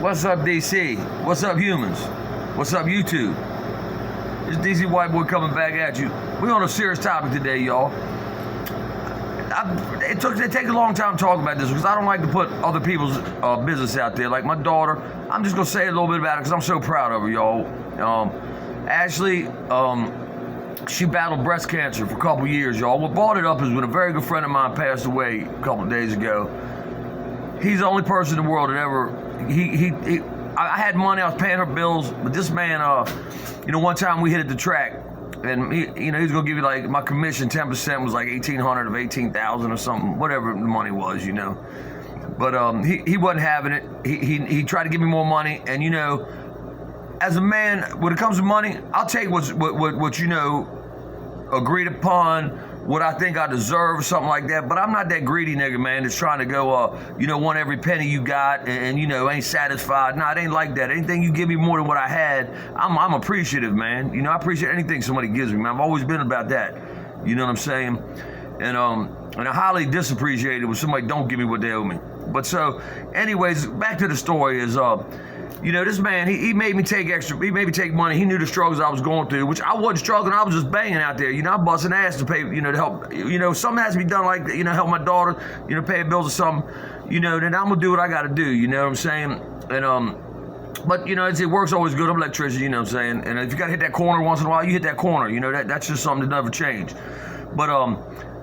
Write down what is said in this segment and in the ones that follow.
What's up, DC? What's up, humans? What's up, YouTube? It's DC White Boy coming back at you. We're on a serious topic today, y'all. It takes a long time talking about this because I don't like to put other people's business out there. Like my daughter, I'm just gonna say a little bit about it because I'm so proud of her, y'all. Ashley, she battled breast cancer for a couple years, y'all. What brought it up is when a very good friend of mine passed away a couple of days ago. He's the only person in the world that ever, I had money, I was paying her bills, but this man, one time we hit at the track, and he was gonna give you like, my commission, 10% was like 1,800 of 18,000 or something, whatever the money was, But he wasn't having it. He tried to give me more money, and as a man, when it comes to money, I'll take what agreed upon, what I think I deserve or something like that. But I'm not that greedy nigga, man, that's trying to go, want every penny you got and ain't satisfied. Nah, it ain't like that. Anything you give me more than what I had, I'm appreciative, man. I appreciate anything somebody gives me, man. I've always been about that. You know what I'm saying? And I highly disappreciate it when somebody don't give me what they owe me. But so, anyways, back to the story is, this man, he made me take money. He knew the struggles I was going through, which I wasn't struggling. I was just banging out there. I'm busting ass to pay, to help. Something has to be done, like, help my daughter, pay bills or something, then I'm going to do what I got to do, you know what I'm saying? And, but, it works always good. I'm an electrician, you know what I'm saying? And if you got to hit that corner once in a while, you hit that corner, that's just something that never changed. But,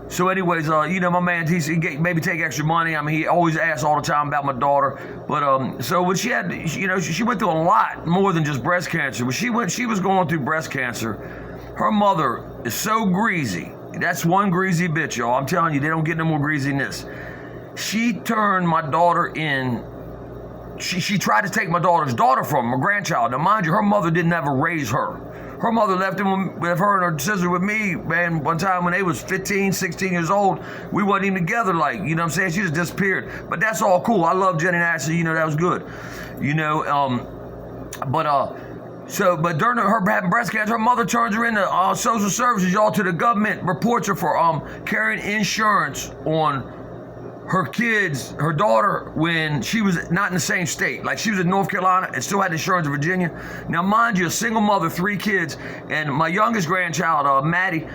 so anyways, my man, he maybe take extra money. I mean, he always asks all the time about my daughter. But, so when she had, she went through a lot more than just breast cancer. When she was going through breast cancer, her mother is so greasy. That's one greasy bitch, y'all. I'm telling you, they don't get no more greasy than this. She turned my daughter in. She tried to take my daughter's daughter from her grandchild. Now, mind you, her mother didn't ever raise her. Her mother left him with her and her sister with me, man, one time when they was 15, 16 years old. We wasn't even together, like, you know what I'm saying? She just disappeared. But that's all cool. I love Jenny and Ashley, that was good. But during her having breast cancer, her mother turns her into social services, y'all, to the government, reports her for carrying insurance on her kids, her daughter, when she was not in the same state. Like, she was in North Carolina and still had insurance in Virginia. Now, mind you, a single mother, 3 kids, and my youngest grandchild, Maddie,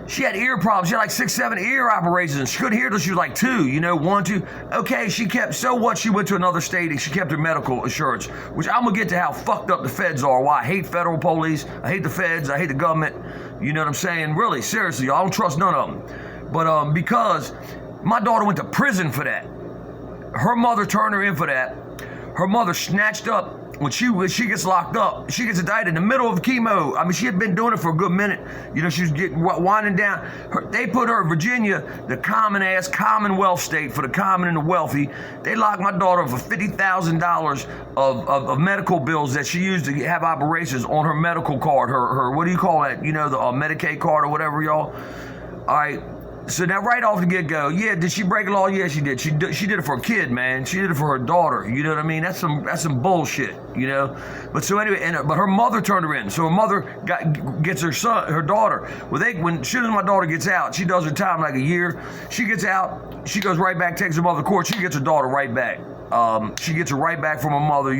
she had ear problems. She had like 6, 7 ear operations, and she couldn't hear till she was like 2, 1, 2. Okay, she went to another state and she kept her medical insurance, which I'm gonna get to how fucked up the feds are, why I hate federal police, I hate the feds, I hate the government, you know what I'm saying? Really, seriously, I don't trust none of them. But because my daughter went to prison for that. Her mother turned her in for that. Her mother snatched up when she gets locked up. She gets indicted in the middle of chemo. I mean, she had been doing it for a good minute. She was getting winding down. They put her in Virginia, the common-ass Commonwealth state for the common and the wealthy. They locked my daughter up for $50,000 of medical bills that she used to have operations on her medical card. Her what do you call that? The Medicaid card or whatever, y'all. All right. So now, right off the get-go, yeah, did she break the law? Yeah, she did. She did it for a kid, man. She did it for her daughter. You know what I mean? That's some bullshit, But so anyway, but her mother turned her in. So her mother gets her daughter. Well, as soon as my daughter gets out, she does her time like a year. She gets out, she goes right back, takes her mother to court. She gets her daughter right back. She gets her right back from her mother,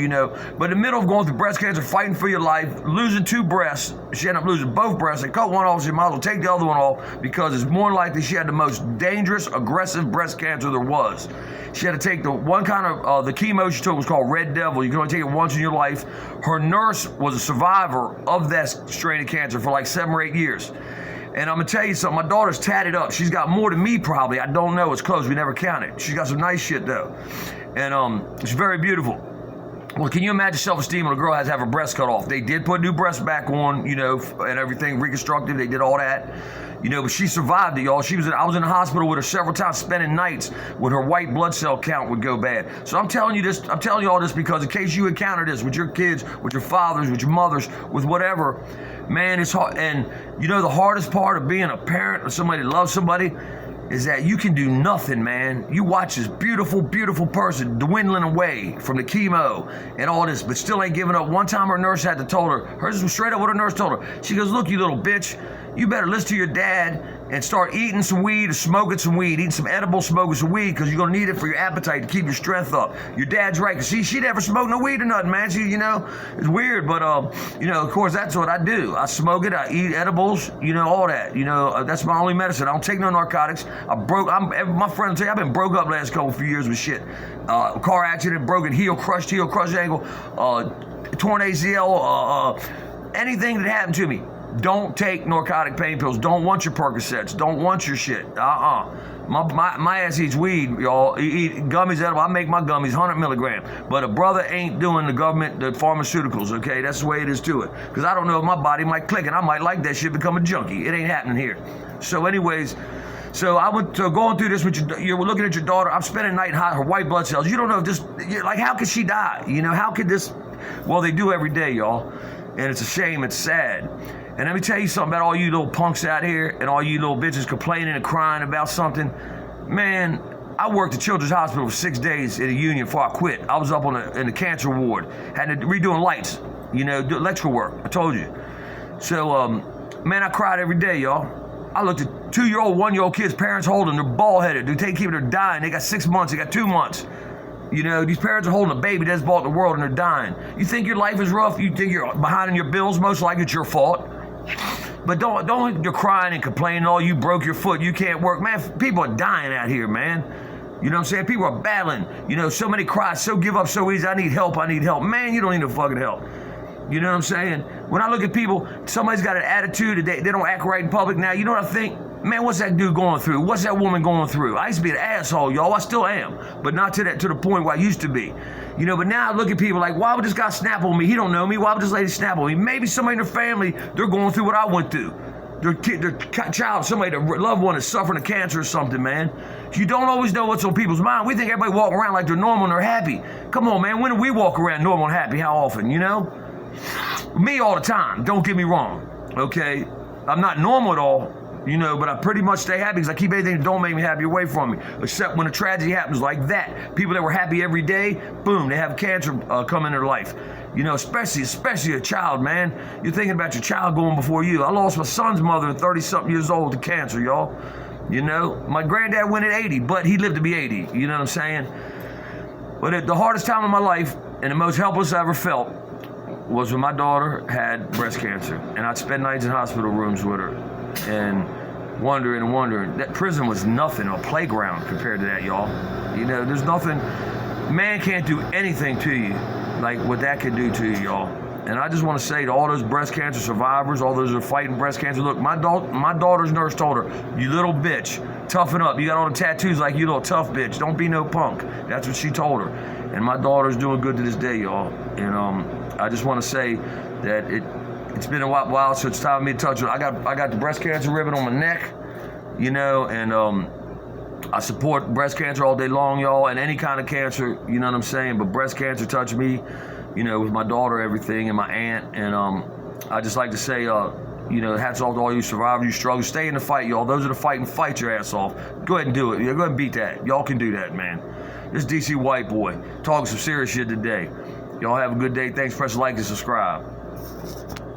But in the middle of going through breast cancer, fighting for your life, losing 2 breasts, she ended up losing both breasts. They cut one off, so you might as well take the other one off because it's more likely she had the most dangerous, aggressive breast cancer there was. She had to take the one kind of, the chemo she took was called Red Devil. You can only take it once in your life. Her nurse was a survivor of that strain of cancer for like 7 or 8 years. And I'm going to tell you something, my daughter's tatted up. She's got more than me probably. I don't know. It's close. We never counted. She's got some nice shit though. And she's very beautiful. Well, can you imagine self-esteem when a girl has to have her breast cut off? They did put new breasts back on, and everything, reconstructive. They did all that, but she survived it, y'all. I was in the hospital with her several times, spending nights when her white blood cell count would go bad. So I'm telling you all this because in case you encounter this with your kids, with your fathers, with your mothers, with whatever, man, it's hard. And the hardest part of being a parent or somebody that loves somebody is that you can do nothing, man. You watch this beautiful, beautiful person dwindling away from the chemo and all this, but still ain't giving up. One time her nurse had to told her, hers was straight up what her nurse told her. She goes, look, you little bitch, you better listen to your dad and start eating some weed or smoking some weed, eating some edible, smoking some weed, because you're going to need it for your appetite to keep your strength up. Your dad's right, because she never smoked no weed or nothing, man. She, it's weird, but, of course, that's what I do. I smoke it, I eat edibles, all that. That's my only medicine. I don't take no narcotics. My friends will tell you, I've been broke up last few years with shit. Car accident, broken heel, crushed ankle, torn ACL, anything that happened to me. Don't take narcotic pain pills. Don't want your Percocets. Don't want your shit. My ass eats weed, y'all. He eat gummies, edible. I make my gummies 100 milligram. But a brother ain't doing the pharmaceuticals, okay? That's the way it is to it. Because I don't know if my body might click and I might like that shit, become a junkie. It ain't happening here. So anyways, I went to going through this with you're looking at your daughter. I'm spending the night high, her white blood cells. You don't know if this, how could she die? How could this? Well, they do every day, y'all. And it's a shame, it's sad. And let me tell you something about all you little punks out here and all you little bitches complaining and crying about something. Man, I worked at Children's Hospital for 6 days in a union before I quit. I was up in the cancer ward, had to redoing lights, do electrical work, I told you. So, man, I cried every day, y'all. I looked at 2-year-old, 1-year-old kids, parents holding, they're bald-headed. They're dying. They got 6 months, they got 2 months. These parents are holding a baby that's bought in the world and they're dying. You think your life is rough? You think you're behind on your bills? Most likely it's your fault. But don't you're crying and complaining, oh, you broke your foot, you can't work. Man, people are dying out here, man. You know what I'm saying? People are battling. So many cry, so give up so easy. I need help. Man, you don't need no fucking help. You know what I'm saying? When I look at people, somebody's got an attitude, they don't act right in public now. You know what I think? Man, what's that dude going through? What's that woman going through? I used to be an asshole, y'all. I still am. But not to the point where I used to be. But now I look at people like, why would this guy snap on me? He don't know me. Why would this lady snap on me? Maybe somebody in their family, they're going through what I went through. Their child, their loved one is suffering of cancer or something, man. You don't always know what's on people's mind. We think everybody walk around like they're normal and they're happy. Come on, man. When do we walk around normal and happy? How often, Me all the time. Don't get me wrong, okay? I'm not normal at all. But I pretty much stay happy because I keep anything that don't make me happy away from me. Except when a tragedy happens like that. People that were happy every day, boom, they have cancer come in their life. Especially a child, man. You're thinking about your child going before you. I lost my son's mother at 30-something years old to cancer, y'all. My granddad went at 80, but he lived to be 80. You know what I'm saying? But the hardest time of my life and the most helpless I ever felt was when my daughter had breast cancer. And I'd spend nights in hospital rooms with her. And wondering. That prison was nothing, a playground compared to that, y'all. There's nothing. Man can't do anything to you like what that could do to you, y'all. And I just want to say to all those breast cancer survivors, all those who are fighting breast cancer, look, my daughter's nurse told her, you little bitch, toughen up. You got all the tattoos like you little tough bitch. Don't be no punk. That's what she told her. And my daughter's doing good to this day, y'all. And I just want to say that it's been a while, so it's time for me to touch it. I got the breast cancer ribbon on my neck, and I support breast cancer all day long, y'all, and any kind of cancer, you know what I'm saying? But breast cancer touched me, with my daughter, everything, and my aunt, and I just like to say, hats off to all you survivors, you struggle. Stay in the fight, y'all. Those are the fighting, fight your ass off. Go ahead and do it. Go ahead and beat that. Y'all can do that, man. This is DC White Boy, talking some serious shit today. Y'all have a good day. Thanks. Press like and subscribe.